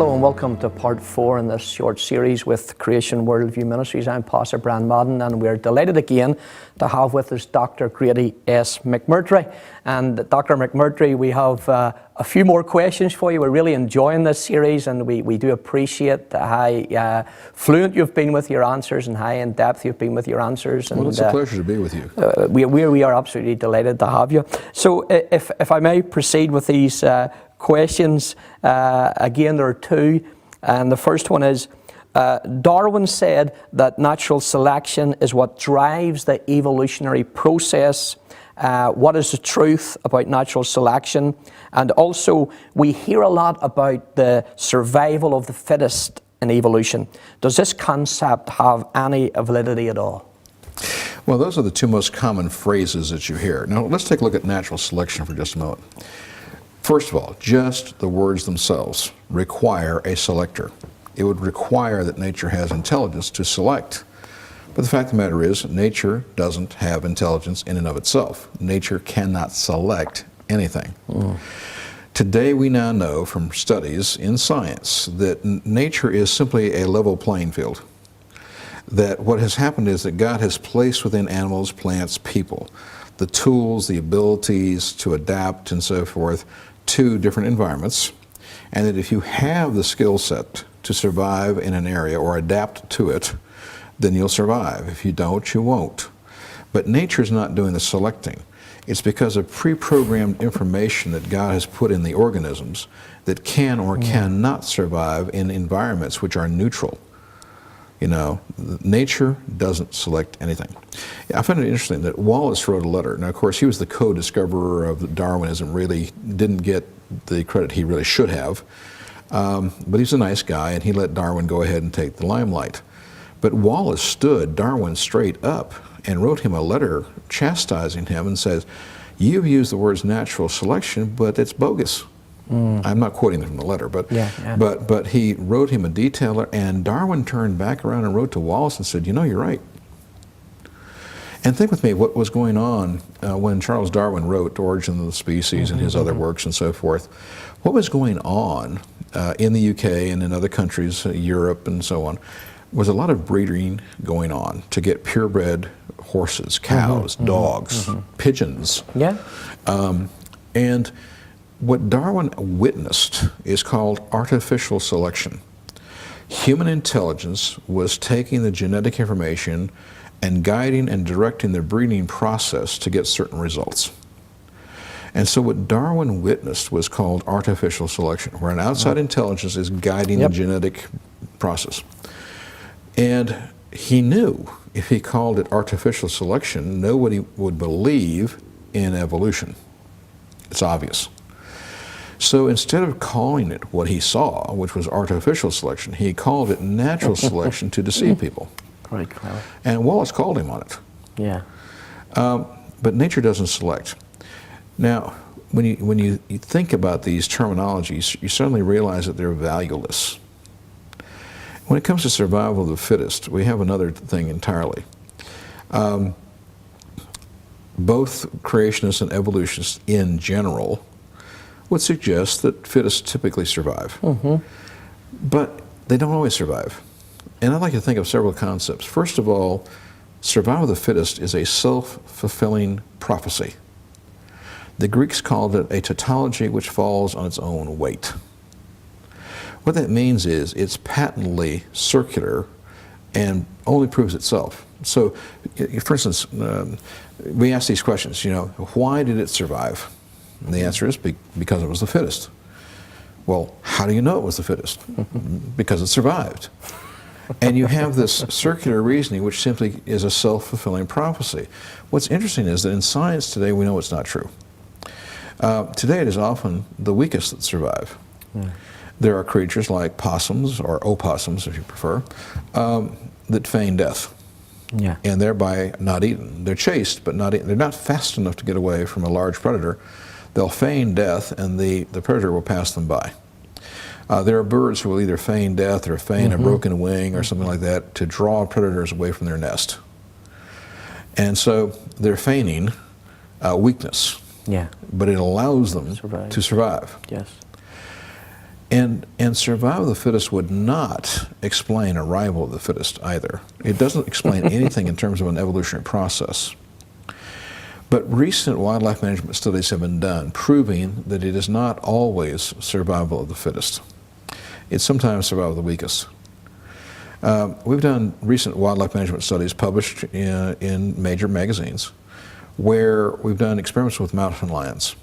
Hello and welcome to part 4 in this short series with Creation Worldview Ministries. I'm Pastor Brian Madden, and we're delighted again to have with us Dr. Grady S. McMurtry. And Dr. McMurtry, we have a few more questions for you. We're really enjoying this series, and we do appreciate how fluent you've been with your answers and how in depth you've been with your answers. Well, it's a pleasure to be with you. We are absolutely delighted to have you. So if I may proceed with these questions. Again, there are two, and the first one is, Darwin said that natural selection is what drives the evolutionary process. What is the truth about natural selection? And also, we hear a lot about the survival of the fittest in evolution. Does this concept have any validity at all? Well, those are the two most common phrases that you hear. Now, let's take a look at natural selection for just a moment. First of all, just the words themselves require a selector. It would require that nature has intelligence to select. But the fact of the matter is, nature doesn't have intelligence in and of itself. Nature cannot select anything. Today we now know from studies in science that nature is simply a level playing field. That what has happened is that God has placed within animals, plants, people, the tools, the abilities to adapt and so forth to different environments, and that if you have the skill set to survive in an area or adapt to it, then you'll survive. If you don't, you won't. But nature's not doing the selecting. It's because of pre-programmed information that God has put in the organisms that can or cannot survive in environments which are neutral. You know, nature doesn't select anything. I find it interesting that Wallace wrote a letter. Now, of course, he was the co-discoverer of Darwinism, really didn't get the credit he really should have. But he's a nice guy, and he let Darwin go ahead and take the limelight. But Wallace stood Darwin straight up and wrote him a letter chastising him and says, "You've used the words natural selection, but it's bogus." I'm not quoting from the letter, but but he wrote him a detailer, and Darwin turned back around and wrote to Wallace and said, "You know, you're right." And think with me what was going on when Charles Darwin wrote Origin of the Species and his other works and so forth. What was going on in the UK and in other countries, Europe and so on, was a lot of breeding going on to get purebred horses, cows, dogs, pigeons. And what Darwin witnessed is called artificial selection. Human intelligence was taking the genetic information and guiding and directing the breeding process to get certain results. And so what Darwin witnessed was called artificial selection, where an outside intelligence is guiding the genetic process. And he knew if he called it artificial selection, nobody would believe in evolution. It's obvious. So instead of calling it what he saw, which was artificial selection, he called it natural selection to deceive people. Very clever. And Wallace called him on it. But nature doesn't select. Now, when you think about these terminologies, you suddenly realize that they're valueless. When it comes to survival of the fittest, we have another thing entirely. Both creationists and evolutionists in general would suggest that fittest typically survive. But they don't always survive. And I'd like to think of several concepts. First of all, survival of the fittest is a self-fulfilling prophecy. The Greeks called it a tautology which falls on its own weight. What that means is it's patently circular and only proves itself. So, for instance, we ask these questions, you know, why did it survive? And the answer is because it was the fittest. Well, how do you know it was the fittest? Because it survived. And you have this circular reasoning which simply is a self-fulfilling prophecy. What's interesting is that in science today we know it's not true. Today it is often the weakest that survive. There are creatures like possums, or opossums if you prefer, that feign death. And thereby not eaten. They're chased, but not eaten. They're not fast enough to get away from a large predator. They'll feign death, and the predator will pass them by. There are birds who will either feign death or feign a broken wing or something like that to draw predators away from their nest. And so they're feigning weakness, but it allows them to survive. And survival of the fittest would not explain arrival of the fittest either. It doesn't explain anything in terms of an evolutionary process. But recent wildlife management studies have been done proving that it is not always survival of the fittest. It's sometimes survival of the weakest. We've done recent wildlife management studies published in major magazines where we've done experiments with mountain lions.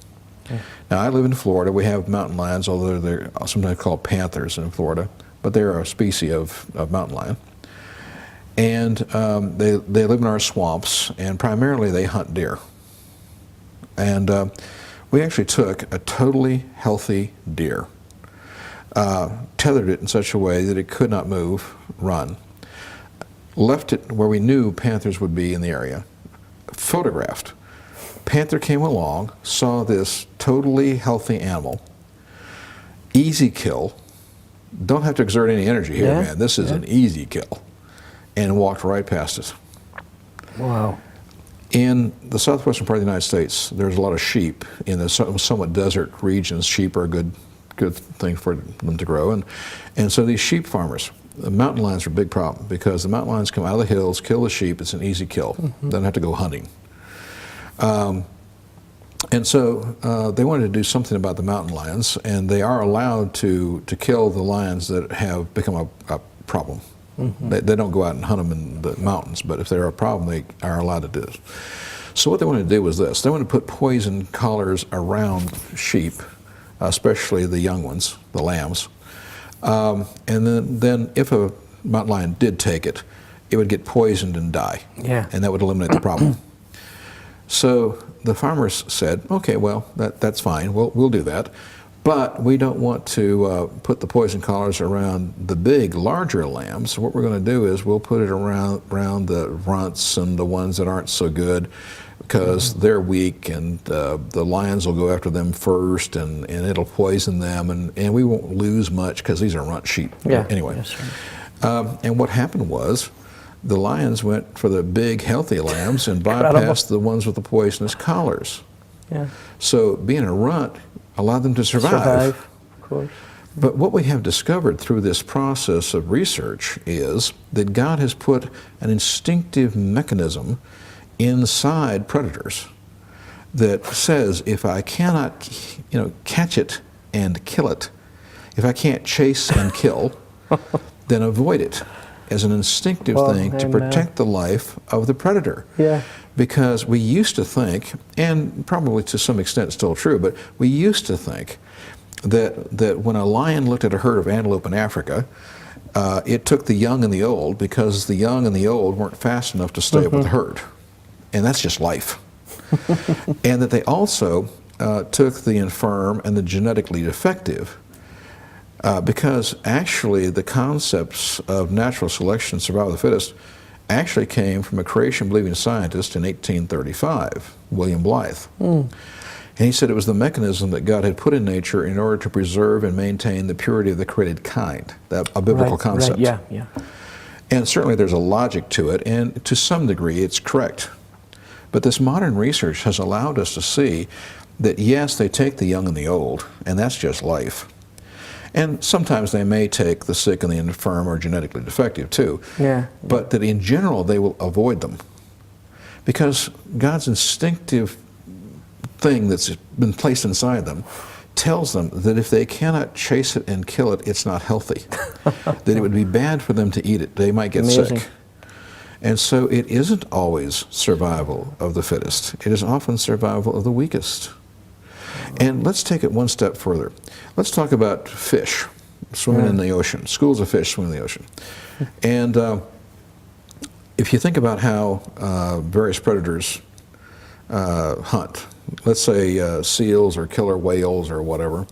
Now, I live in Florida. We have mountain lions, although they're sometimes called panthers in Florida, but they're a species of mountain lion. And they live in our swamps, and primarily they hunt deer. And we actually took a totally healthy deer, tethered it in such a way that it could not move, run, left it where we knew panthers would be in the area, photographed. Panther came along, saw this totally healthy animal, easy kill, don't have to exert any energy here, man, this is an easy kill, and walked right past it. Wow. In the southwestern part of the United States, there's a lot of sheep. In the somewhat desert regions, sheep are a good thing for them to grow. And so these sheep farmers, the mountain lions are a big problem because the mountain lions come out of the hills, kill the sheep, it's an easy kill. Don't have to go hunting. And so they wanted to do something about the mountain lions, and they are allowed to kill the lions that have become a problem. They don't go out and hunt them in the mountains, but if they're a problem, they are allowed to do it. So what they wanted to do was this. They wanted to put poison collars around sheep, especially the young ones, the lambs. And then if a mountain lion did take it, it would get poisoned and die. And that would eliminate the problem. So the farmers said, okay, well, that's fine. We'll do that. But we don't want to put the poison collars around the big, larger lambs. So what we're going to do is we'll put it around the runts and the ones that aren't so good because they're weak, and the lions will go after them first, and it'll poison them, and we won't lose much because these are runt sheep. Anyway, and what happened was the lions went for the big, healthy lambs and bypassed the ones with the poisonous collars. So being a runt allowed them to survive. Of course. But what we have discovered through this process of research is that God has put an instinctive mechanism inside predators that says if I cannot, catch it and kill it, if I can't chase and kill, then avoid it as an instinctive thing to protect the life of the predator. Because we used to think, and probably to some extent still true, but we used to think that when a lion looked at a herd of antelope in Africa, it took the young and the old because the young and the old weren't fast enough to stay up with the herd. And that's just life. And that they also took the infirm and the genetically defective because actually the concepts of natural selection, survival of the fittest, actually came from a creation-believing scientist in 1835, William Blythe. And he said it was the mechanism that God had put in nature in order to preserve and maintain the purity of the created kind, a biblical concept. And certainly there's a logic to it, and to some degree it's correct. But this modern research has allowed us to see that yes, they take the young and the old, and that's just life. And sometimes they may take the sick and the infirm or genetically defective too. But that in general they will avoid them. Because God's instinctive thing that's been placed inside them tells them that if they cannot chase it and kill it, it's not healthy. That it would be bad for them to eat it. They might get sick. And so it isn't always survival of the fittest. It is often survival of the weakest. And let's take it one step further. Let's talk about fish swimming in the ocean, schools of fish swimming in the ocean. And if you think about how various predators hunt, let's say seals or killer whales or whatever,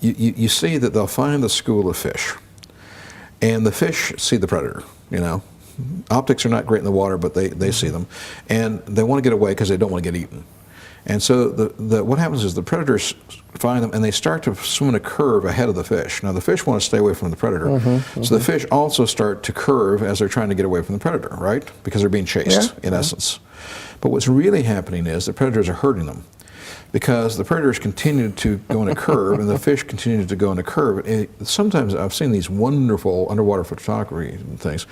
you see that they'll find the school of fish. And the fish see the predator, Optics are not great in the water, but they see them. And they want to get away because they don't want to get eaten. And so what happens is the predators find them and they start to swim in a curve ahead of the fish. Now the fish want to stay away from the predator. So the fish also start to curve as they're trying to get away from the predator, right? Because they're being chased in essence. But what's really happening is the predators are hurting them. because the predators continued to go in a curve and the fish continued to go in a curve. Sometimes I've seen these wonderful underwater photography things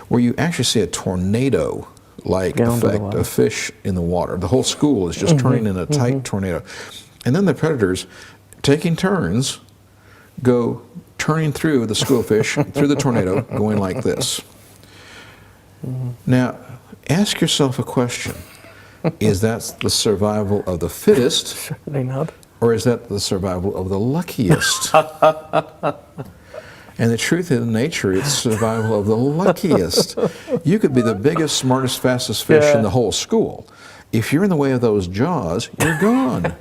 where you actually see a tornado-like effect of fish in the water. The whole school is just turning in a tight tornado. And then the predators, taking turns, go turning through the school of fish, through the tornado, going like this. Now, ask yourself a question. Is that the survival of the fittest? Certainly not. Or is that the survival of the luckiest? And the truth in nature, it's survival of the luckiest. You could be the biggest, smartest, fastest fish in the whole school. If you're in the way of those jaws, you're gone.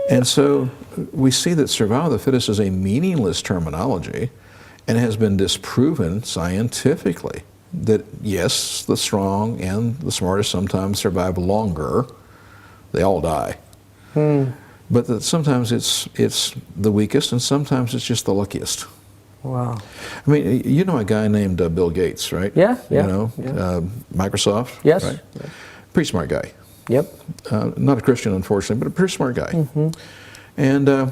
And so we see that survival of the fittest is a meaningless terminology and has been disproven scientifically. That yes, the strong and the smartest sometimes survive longer. They all die. But that sometimes it's the weakest and sometimes it's just the luckiest. Wow. I mean, you know a guy named Bill Gates, right? Yeah, yeah. You know, Microsoft? Yes. Right? Pretty smart guy. Yep. Not a Christian, unfortunately, but a pretty smart guy. And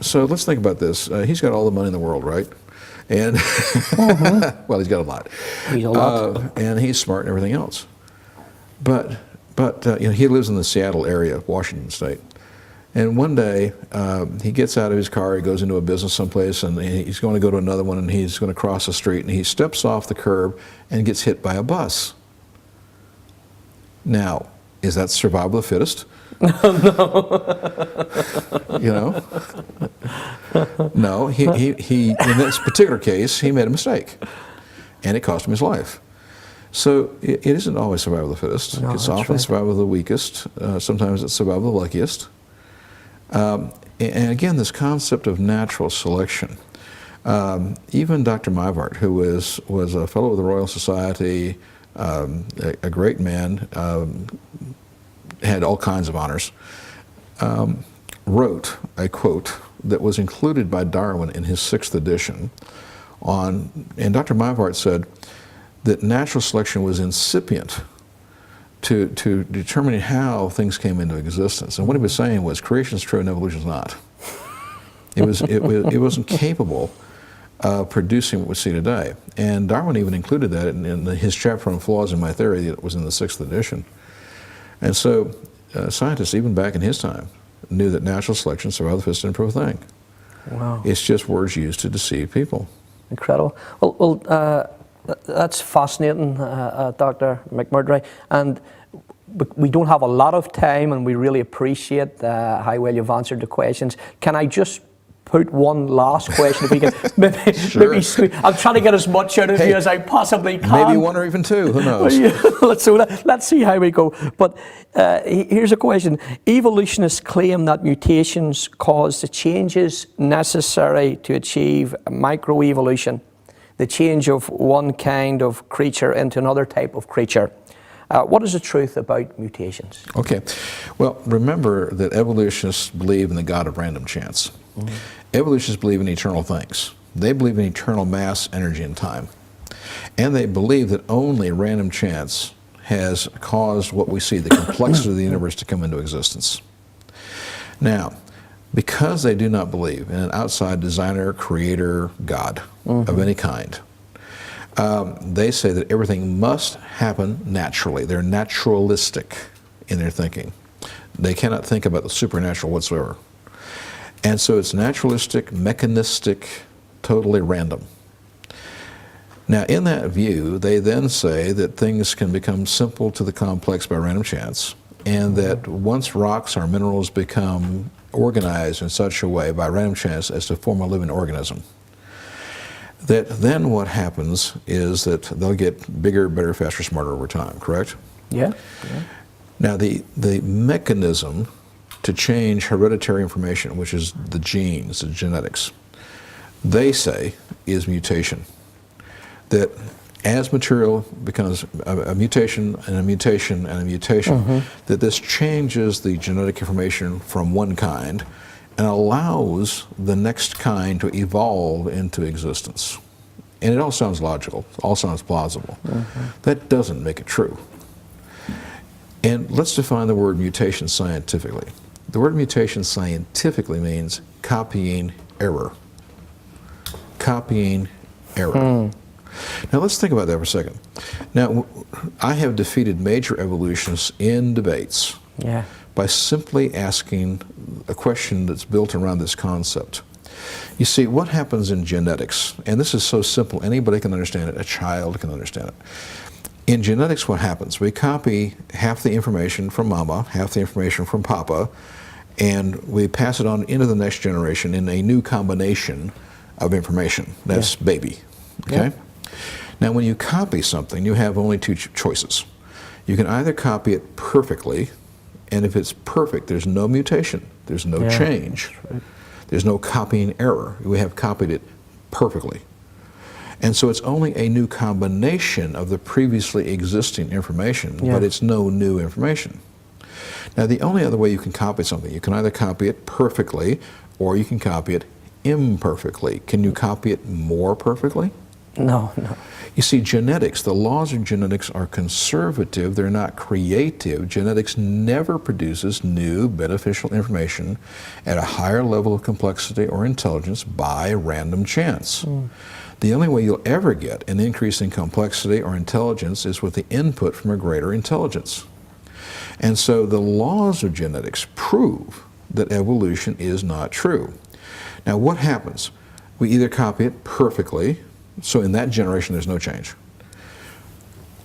so let's think about this. He's got all the money in the world, right? And well, he's got a lot. He's a lot. And he's smart and everything else. But you know, he lives in the Seattle area, Washington State. And one day he gets out of his car, he goes into a business someplace, and he's going to go to another one, and he's going to cross the street, and he steps off the curb and gets hit by a bus. Now, is that survival of the fittest? You know? No, he in this particular case, he made a mistake, and it cost him his life. So it isn't always survival of the fittest. No, it's often survival of the weakest. Sometimes it's survival of the luckiest. And again, this concept of natural selection. Even Dr. Mivart, who was a fellow of the Royal Society, a great man, had all kinds of honors, wrote a quote that was included by Darwin in his 6th edition and Dr. Mivart said that natural selection was incipient to determining how things came into existence. And what he was saying was creation is true and evolution is not. It wasn't capable of producing what we see today. And Darwin even included that in his chapter on flaws in my theory that was in the 6th edition. And so scientists, even back in his time, knew that natural selection, survival of the fittest, didn't prove a thing. Wow. It's just words used to deceive people. Incredible. Well, that's fascinating, Dr. McMurtry. And we don't have a lot of time, and we really appreciate how well you've answered the questions. Can I just put one last question if we can? Maybe I'm trying to get as much out of you as I possibly can. Maybe one or even two, who knows? Let's see how we go. But here's a question. Evolutionists claim that mutations cause the changes necessary to achieve microevolution, the change of one kind of creature into another type of creature. What is the truth about mutations? Okay. Well, remember that evolutionists believe in the God of random chance. Evolutionists believe in eternal things. They believe in eternal mass, energy, and time. And they believe that only random chance has caused what we see, the complexity of the universe, to come into existence. Now, because they do not believe in an outside designer, creator, God of any kind, they say that everything must happen naturally. They're naturalistic in their thinking. They cannot think about the supernatural whatsoever. And so it's naturalistic, mechanistic, totally random. Now, in that view, they then say that things can become simple to the complex by random chance, and that once rocks or minerals become organized in such a way by random chance as to form a living organism, that then what happens is that they'll get bigger, better, faster, smarter over time, correct? Yeah. Now, the mechanism to change hereditary information, which is the genes, the genetics, they say is mutation. That as material becomes a mutation and a mutation and a mutation, that this changes the genetic information from one kind and allows the next kind to evolve into existence. And it all sounds logical, all sounds plausible. That doesn't make it true. And let's define the word mutation scientifically. The word mutation scientifically means copying error. Copying error. Now let's think about that for a second. Now, I have defeated major evolutionists in debates by simply asking a question that's built around this concept. You see, what happens in genetics, and this is so simple, anybody can understand it, a child can understand it. In genetics, what happens? We copy half the information from mama, half the information from papa, and we pass it on into the next generation in a new combination of information. That's baby, okay? Now, when you copy something, you have only two choices. You can either copy it perfectly, and if it's perfect, there's no mutation, there's no change, there's no copying error. We have copied it perfectly. And so it's only a new combination of the previously existing information, but it's no new information. Now, the only other way you can copy something, you can either copy it perfectly or you can copy it imperfectly. Can you copy it more perfectly? No, no. You see, genetics, the laws of genetics are conservative, they're not creative. Genetics never produces new beneficial information at a higher level of complexity or intelligence by random chance. The only way you'll ever get an increase in complexity or intelligence is with the input from a greater intelligence. And so the laws of genetics prove that evolution is not true. Now, what happens? We either copy it perfectly, so in that generation there's no change,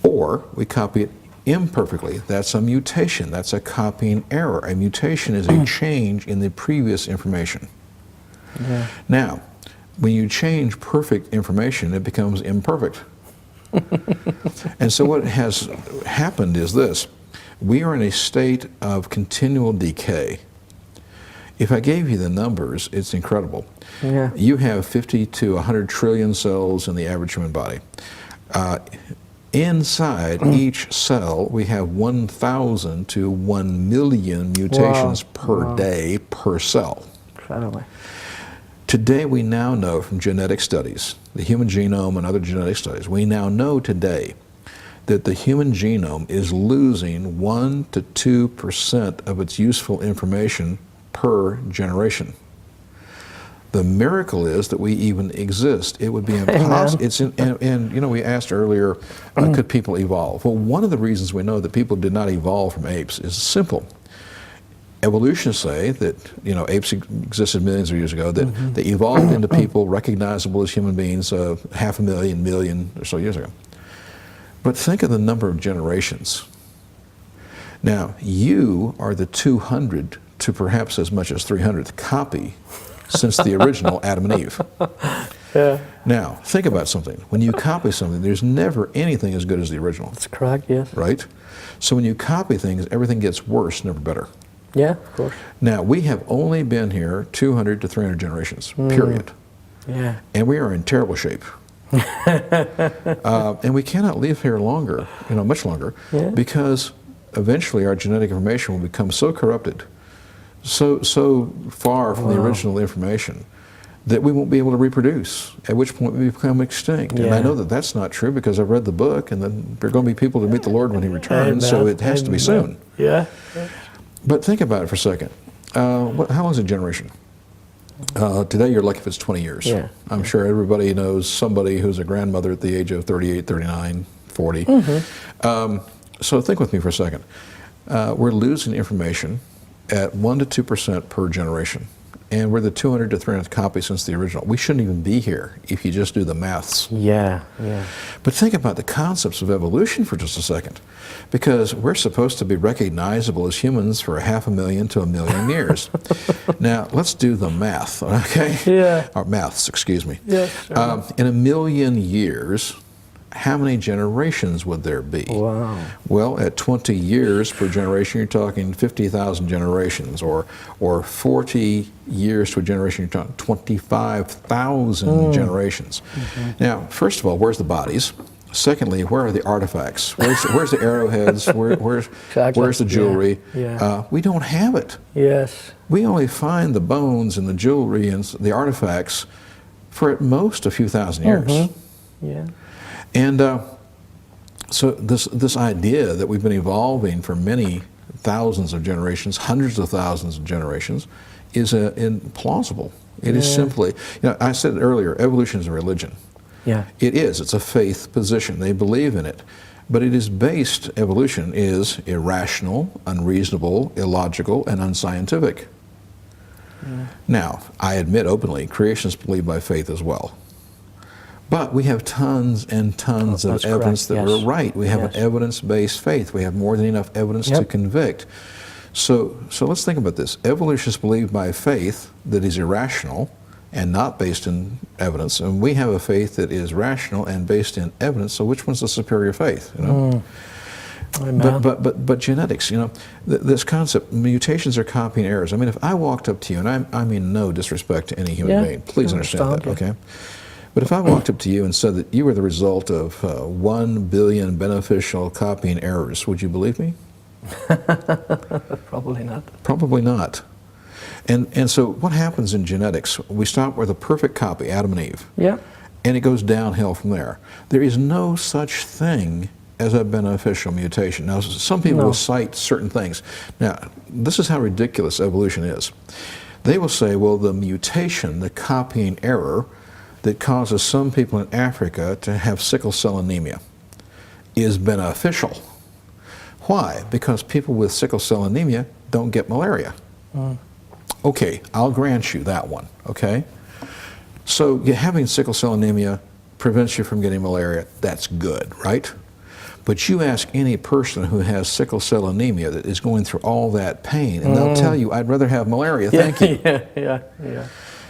or we copy it imperfectly. That's a mutation. That's a copying error. A mutation is a change in the previous information. Now, when you change perfect information, it becomes imperfect. And so what has happened is this. We are in a state of continual decay. If I gave you the numbers, it's incredible. You have 50 to 100 trillion cells in the average human body. Inside each cell, we have 1,000 to 1 million mutations per day per cell. Incredibly. Today, we now know from genetic studies, the human genome and other genetic studies, we now know today that the human genome is losing 1 to 2% of its useful information per generation. The miracle is that we even exist. It would be impossible. And you know, we asked earlier, could people evolve? Well, one of the reasons we know that people did not evolve from apes is simple. Evolutionists say that, you know, apes existed millions of years ago, that they evolved into people recognizable as human beings 500,000, million or so years ago. But think of the number of generations. Now, you are the 200 to perhaps as much as 300th copy since the original Adam and Eve. Now, think about something. When you copy something, there's never anything as good as the original. That's correct, yes. Right? So when you copy things, everything gets worse, never better. Yeah, of course. Now, we have only been here 200 to 300 generations, period. And we are in terrible shape. And we cannot live here longer, you know, much longer, because eventually our genetic information will become so corrupted, so far from the original information, that we won't be able to reproduce, at which point we become extinct. And I know that that's not true because I've read the book, and then there are going to be people to meet the Lord when He returns, so it has to be soon. But think about it for a second. How long is a generation? Today you're lucky if it's 20 years. I'm sure everybody knows somebody who's a grandmother at the age of 38, 39, 40. So think with me for a second. We're losing information at 1 to 2% per generation. And we're the 200 to 300th copy since the original. We shouldn't even be here if you just do the maths. But think about the concepts of evolution for just a second. Because we're supposed to be recognizable as humans for 500,000 to 1 million years. Now, let's do the math, okay? Or maths, excuse me. In 1 million years, how many generations would there be? Well, at 20 years per generation, you're talking 50,000 generations, or 40 years to a generation, you're talking 25,000 generations. Now, first of all, where's the bodies? Secondly, where are the artifacts? Where's the arrowheads? Where's the jewelry? We don't have it. We only find the bones and the jewelry and the artifacts for at most a few thousand years. And So this idea that we've been evolving for many thousands of generations, hundreds of thousands of generations, is implausible. It is simply, I said earlier, evolution is a religion. Yeah. It is. It's a faith position. They believe in it. But it is based, evolution is irrational, unreasonable, illogical, and unscientific. Yeah. Now, I admit openly, creationists believe by faith as well. But we have tons and tons of evidence that we're right. We have an evidence-based faith. We have more than enough evidence to convict. So let's think about this. Evolutionists believe by faith that is irrational and not based in evidence, and we have a faith that is rational and based in evidence. So which one's the superior faith? But genetics, this concept, mutations are copying errors. I mean, if I walked up to you, and I mean no disrespect to any human being, please understand that, okay? But if I walked up to you and said that you were the result of 1 billion beneficial copying errors, would you believe me? Probably not. Probably not. And so what happens in genetics? We start with a perfect copy, Adam and Eve. Yeah. And it goes downhill from there. There is no such thing as a beneficial mutation. Now, some people will cite certain things. Now, this is how ridiculous evolution is. They will say, well, the mutation, the copying error that causes some people in Africa to have sickle cell anemia is beneficial. Why? Because people with sickle cell anemia don't get malaria. Okay, I'll grant you that one, okay? So having sickle cell anemia prevents you from getting malaria. That's good, right? But you ask any person who has sickle cell anemia that is going through all that pain, and they'll tell you, I'd rather have malaria, thank you. Yeah.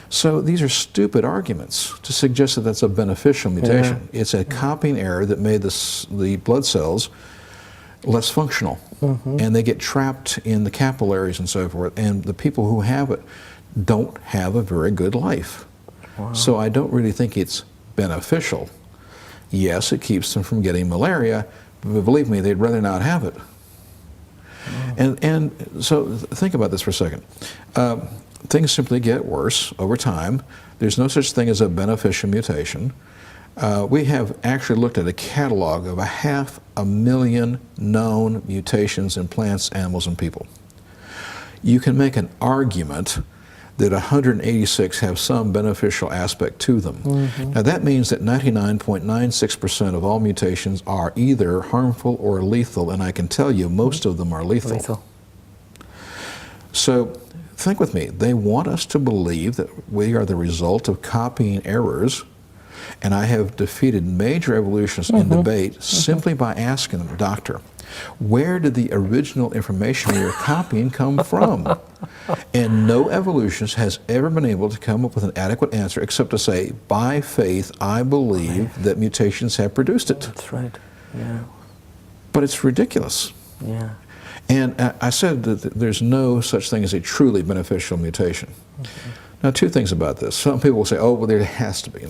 So these are stupid arguments to suggest that that's a beneficial mutation. It's a copying error that made the blood cells less functional, and they get trapped in the capillaries and so forth, and the people who have it don't have a very good life. So I don't really think it's beneficial. Yes, it keeps them from getting malaria, but believe me, they'd rather not have it. And so think about this for a second. Things simply get worse over time. There's no such thing as a beneficial mutation. We have actually looked at a catalog of 500,000 known mutations in plants, animals, and people. You can make an argument that 186 have some beneficial aspect to them. Now that means that 99.96% of all mutations are either harmful or lethal, and I can tell you most of them are lethal. So think with me, they want us to believe that we are the result of copying errors, and I have defeated major evolutionists in debate simply by asking them, doctor, where did the original information you're copying come from? And no evolutionist has ever been able to come up with an adequate answer except to say, by faith, I believe that mutations have produced it. That's right, yeah. But it's ridiculous. Yeah. And I said that there's no such thing as a truly beneficial mutation. Now, two things about this. Some people will say, oh, well, there has to be.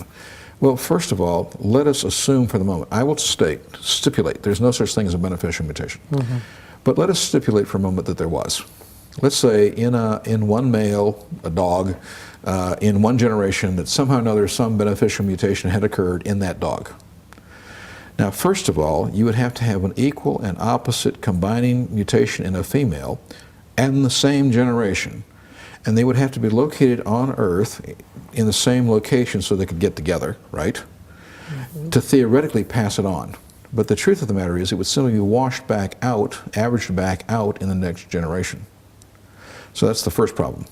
Well, first of all, let us assume for the moment, I will stipulate, there's no such thing as a beneficial mutation. But let us stipulate for a moment that there was. Let's say in one male, a dog, in one generation, that somehow or another some beneficial mutation had occurred in that dog. Now, first of all, you would have to have an equal and opposite combining mutation in a female and the same generation. And they would have to be located on Earth in the same location so they could get together, right? To theoretically pass it on. But the truth of the matter is it would simply be washed back out, averaged back out in the next generation. So that's the first problem.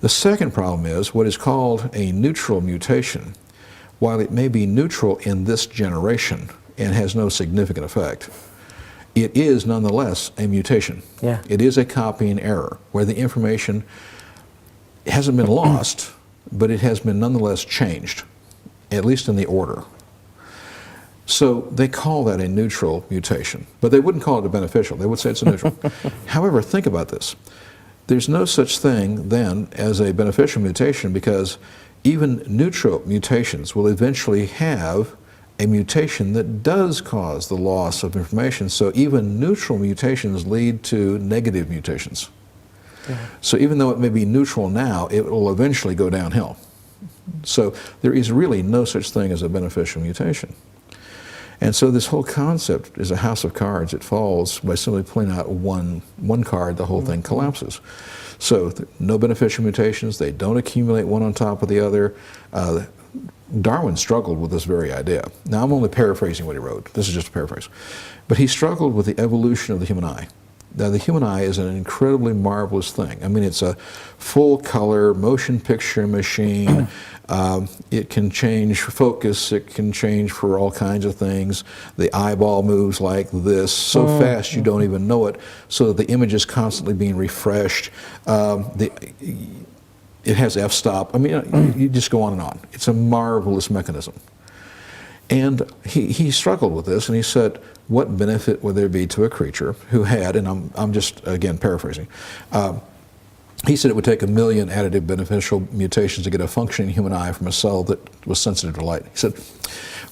The second problem is what is called a neutral mutation. While it may be neutral in this generation and has no significant effect, it is nonetheless a mutation. It is a copying error where the information hasn't been lost, but it has been nonetheless changed, at least in the order. So they call that a neutral mutation, but they wouldn't call it a beneficial. They would say it's a neutral. However, think about this. There's no such thing then as a beneficial mutation because even neutral mutations will eventually have a mutation that does cause the loss of information. So even neutral mutations lead to negative mutations. So even though it may be neutral now, it will eventually go downhill. So there is really no such thing as a beneficial mutation. And so this whole concept is a house of cards. It falls by simply pulling out one card, the whole thing collapses. So no beneficial mutations, they don't accumulate one on top of the other. Darwin struggled with this very idea. Now I'm only paraphrasing what he wrote. This is just a paraphrase. But he struggled with the evolution of the human eye. Now the human eye is an incredibly marvelous thing. I mean, it's a full color motion picture machine. It can change focus, it can change for all kinds of things. The eyeball moves like this so fast you don't even know it, so that the image is constantly being refreshed. It has f-stop. I mean, you just go on and on. It's a marvelous mechanism. And he struggled with this, and he said, what benefit would there be to a creature who had, and I'm just, again, paraphrasing, he said it would take 1 million additive beneficial mutations to get a functioning human eye from a cell that was sensitive to light. He said,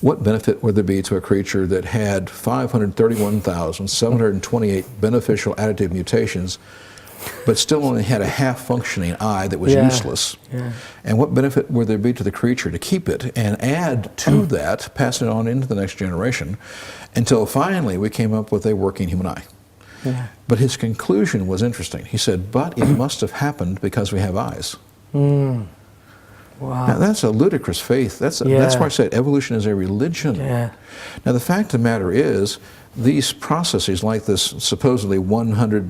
what benefit would there be to a creature that had 531,728 beneficial additive mutations, but still only had a half-functioning eye that was useless? And what benefit would there be to the creature to keep it and add to that, pass it on into the next generation, until finally we came up with a working human eye? But his conclusion was interesting. He said, but it must have happened because we have eyes. Wow. Now that's a ludicrous faith. That's why I said evolution is a religion. Now the fact of the matter is, these processes like this supposedly 100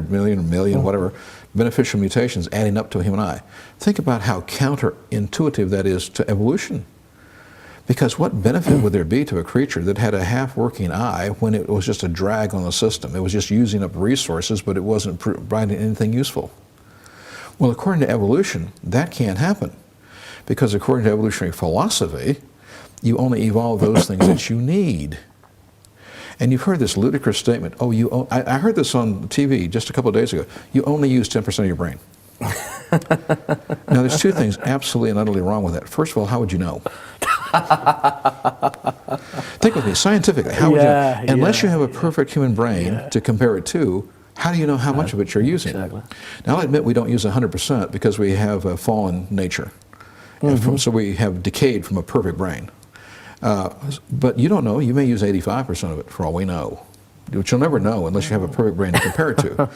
million, whatever, beneficial mutations adding up to a human eye. Think about how counterintuitive that is to evolution. Because what benefit would there be to a creature that had a half-working eye when it was just a drag on the system? It was just using up resources, but it wasn't providing anything useful. Well, according to evolution, that can't happen. Because according to evolutionary philosophy, you only evolve those things that you need. And you've heard this ludicrous statement, I heard this on TV just a couple of days ago, you only use 10% of your brain. Now there's two things absolutely and utterly wrong with that. First of all, how would you know? Think with me, scientifically, how would you know? Unless you have a perfect human brain to compare it to, how do you know how much of it you're using? Now I'll admit we don't use 100% because we have a fallen nature. So we have decayed from a perfect brain. But you don't know, you may use 85% of it for all we know. Which you'll never know unless you have a perfect brain to compare it to.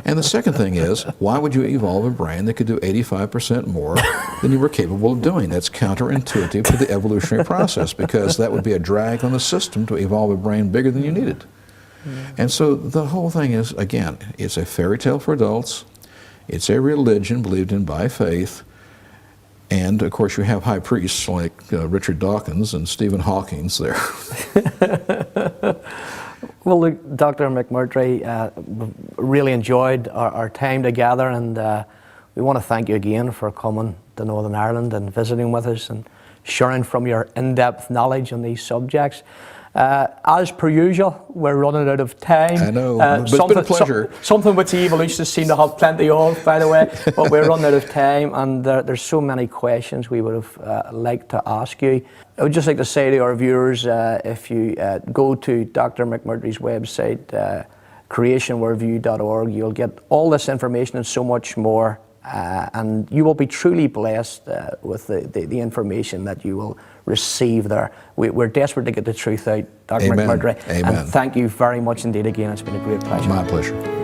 And the second thing is, why would you evolve a brain that could do 85% more than you were capable of doing? That's counterintuitive to the evolutionary process, because that would be a drag on the system to evolve a brain bigger than you needed. And so the whole thing is, again, it's a fairy tale for adults. It's a religion believed in by faith. And of course you have high priests like Richard Dawkins and Stephen Hawking's there. Well, look, Dr. McMurtry, really enjoyed our time together, and we want to thank you again for coming to Northern Ireland and visiting with us and sharing from your in-depth knowledge on these subjects. As per usual, we're running out of time. I know, but it's been a pleasure. Something which the evolutionists seem to have plenty of, by the way, but we're running out of time, and there's so many questions we would have liked to ask you. I would just like to say to our viewers, if you go to Dr. McMurtry's website, creationworldview.org, you'll get all this information and so much more, and you will be truly blessed with the information that you will receive there. We're desperate to get the truth out, Dr. Amen. McMurtry. Amen. And thank you very much indeed again. It's been a great pleasure. My pleasure.